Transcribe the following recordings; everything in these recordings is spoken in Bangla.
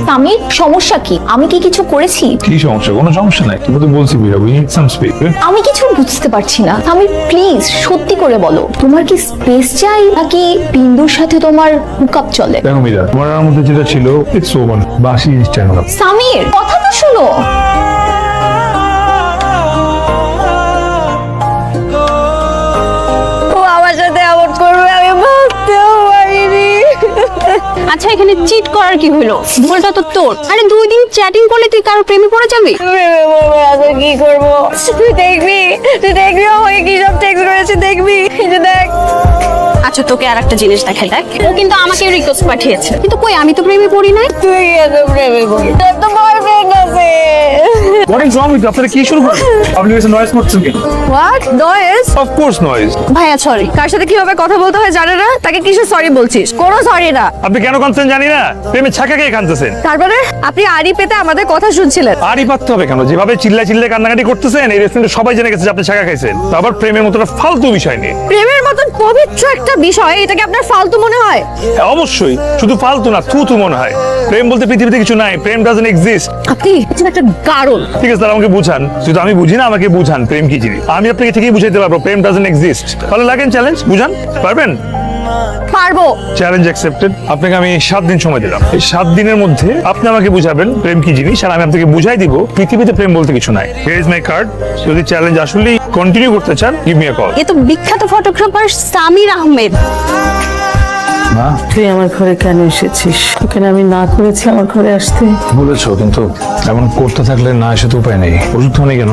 সামির, সমস্যা কি? আমি কি কিছু করেছি? কি সমস্যা? কোনো সমস্যা নাই, তুমি তো বলছি Meera, we need some space. আমি কিছু বুঝতে পারছি না। সামির প্লিজ সত্যি করে বলো, তোমার কি স্পেস চাই নাকি বিন্দুর সাথে তোমার হুকআপ চলে? দেখো মীরা, তোমার মধ্যে যেটা ছিল ইটস ওভার, বাসি স্ট্যান্ড আপ। সামির কথা তো শোনো। ও আমার সাথে এমন করবে আমি ভাবতেও পারিনি। আচ্ছা এখানে চিট করার কি হলো? ভুলটা তো তোর। আরে 2 দিন চ্যাটিং করলে তুই কারো প্রেমে পড়ে যাবি? কি করবো? তুই দেখবি আমাকে কি সব টেক্সট করেছে, দেখবি এই যে দেখ। আচ্ছা তোকে আর একটা জিনিস দেখাই, দেখ ও কিন্তু আমাকে রিকোয়েস্ট পাঠিয়েছে, কিন্তু কই আমি তো প্রেমে পড়ি নাই। তুই এত প্রেমে পড়ি, তোর তো বয়ফ্রেন্ড আছে। What is wrong with you? আপনারা কি শুরু করলেন? আপনি এসে নয়েজ করছেন কেন? What noise? Of course noise. ভাইয়া সরি, কার সাথে কিভাবে কথা বলতে হয় জানে না, তাকে কিসের সরি বলছিস? কোনো সরি না। আপনি কেন কাঁদছেন জানি না, প্রেমে ছাকা খেয়ে কাঁদতেছেন। তারপরে আপনি আড়ি পেতে আমাদের কথা শুনছিলেন। আরই পারতে হবে কেন? যেভাবে চিল্লা কান্নাকাটি করতেছেন, এই রেস্টুরেন্টে সবাই জেনে গেছে যে আপনি ছাকা খাইছেন। তো আবার প্রেমের মতো একটা ফালতু বিষয় নিয়ে। প্রেমের মতন পবিত্র একটা বিষয়, এটাকে আপনার ফালতু মনে হয়? হ্যাঁ, অবশ্যই, শুধু ফালতু না, থু মনে হয়। প্রেম বলতে পৃথিবীতে কিছু নাই, প্রেম ডাজন্ট এক্সিস্ট। আপনি একটা গারল। ঠিক আছে, তাহলে আমাকে বুঝান। যদি আমি বুঝি না, আমাকে বুঝান প্রেম কি জিনিস। আমি আপনাকে ঠিকই বুঝাইতে পারবো প্রেম ডাজন্ট এক্সিস্ট। তাহলে লাগেন চ্যালেঞ্জ, বুঝান। পারবেন? পারবো। Challenge accepted. আপনাকে আমি 7 দিন সময় দিলাম। এই 7 দিনের মধ্যে আপনি আমাকে বুঝাবেন প্রেম কি জিনিস, আর আমি আপনাকে বুঝাই দিব পৃথিবীতে প্রেম বলতে কিছু নাই। Here is my card. যদি চ্যালেঞ্জ আসলেই কন্টিনিউ করতে চান, গিভ মি আ কল। এ তো বিখ্যাত ফটোগ্রাফার সামির আহমেদ। না, তুই আমার ঘরে কেন এসেছিস? তোকে না আমি না করেছি আমার ঘরে আসতে? বলেছো, কিন্তু এমন করতে থাকলে না এসে তো উপায় নেই। ওষুধ খাওনি কেন?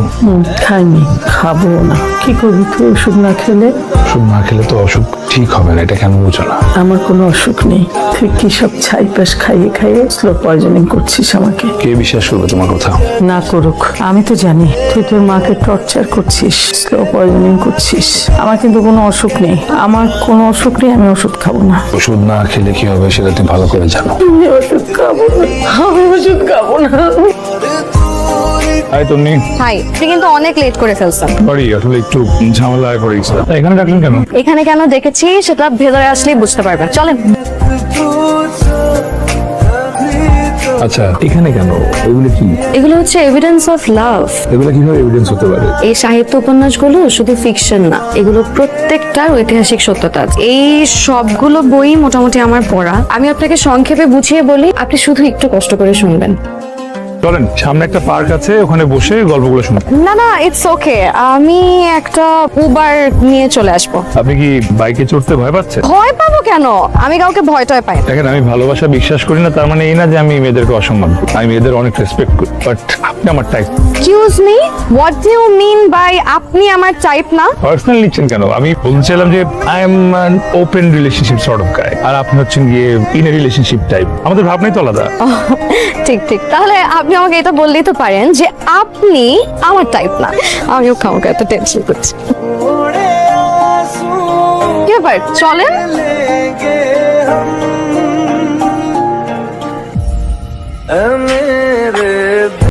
খাইনি, খাবো না। কি করবি তুই ওষুধ না খেলে? ওষুধ না খেলে তো অসুখ ঠিক হবে না, এটা কেন বুঝো না? আমার কোনো অসুখ নেই। তুই কি সব ছাইপাশ খাইয়ে খাইয়ে স্লো পয়জনিং করছিস আমাকে? কে বিশ্বাস করবে তোমার কথা? না করুক, আমি তো জানি তুই তোর মাকে টর্চার করছিস, স্লো পয়জনিং করছিস। আমার কিন্তু কোনো অসুখ নেই, আমার কোনো অসুখ নেই, আমি ওষুধ খাবো না। ওষুধ না খেলে কি হবে সেটা তুমি ভালো করে জানো। আমি ওষুধ খাবো না, আমি ওষুধ খাবো না। হাই তুমি। হাই, আপনি কিন্তু অনেক লেট করে ফেলছেন। সরি, আসলে একটু ঝামেলায় পড়ে গেছে। এখানে ডাকলেন কেন? এখানে কেন দেখেছি সেটা ভেতরে আসলেই বুঝতে পারবেন, চলেন। আচ্ছা, এখানে কেন? এগুলো কি? এগুলো হচ্ছে এভিডেন্স অফ লাভ। এগুলো কিভাবে এভিডেন্স হতে পারে? এই সাহিত্য উপন্যাসগুলো শুধু ফিকশন না, এগুলো প্রত্যেকটার ঐতিহাসিক সত্যতা আছে। এই সবগুলো বই মোটামুটি আমার পড়া। আমি আপনাকে সংক্ষেপে বুঝিয়ে বলি, আপনি শুধু একটু কষ্ট করে শুনবেন। চলেন, সামনে একটা পার্ক আছে, ওখানে বসে গল্পগুলো শুনুন। না ইটস ওকে, আমি একটা উবার নিয়ে চলে আসবো। আপনি কি বাইকে চড়তে ভয় পাচ্ছেন? ভয় পাবো কেন? আমি কাউকে ভয় টয় পাই না। দেখেন, আমি ভালোবাসা বিশ্বাস করি না, তার মানে এই না যে আমি মেয়েদেরকে অসম্মান করি। আমি মেয়েদের অনেক রেসপেক্ট করি, বাট আপনি আমার type. Excuse me, what do you mean by আপনি আমার টাইপ না? পার্সোনাল নিচ্ছেন কেন? আমি বলছিলাম যে I am an open relationship sort of guy, আর আপনি হচ্ছেন গিয়ে ইন এ রিলেশনশিপ টাইপ। আমাদের ভাবনাই তো আলাদা। ঠিক তাহলে আপনি আমাকে এটা বললেই তো পারেন যে আপনি আমার টাইপ না। আমিও কাউকে এত টেনশন করছি। কি ব্যাপার, চলেন। मेरे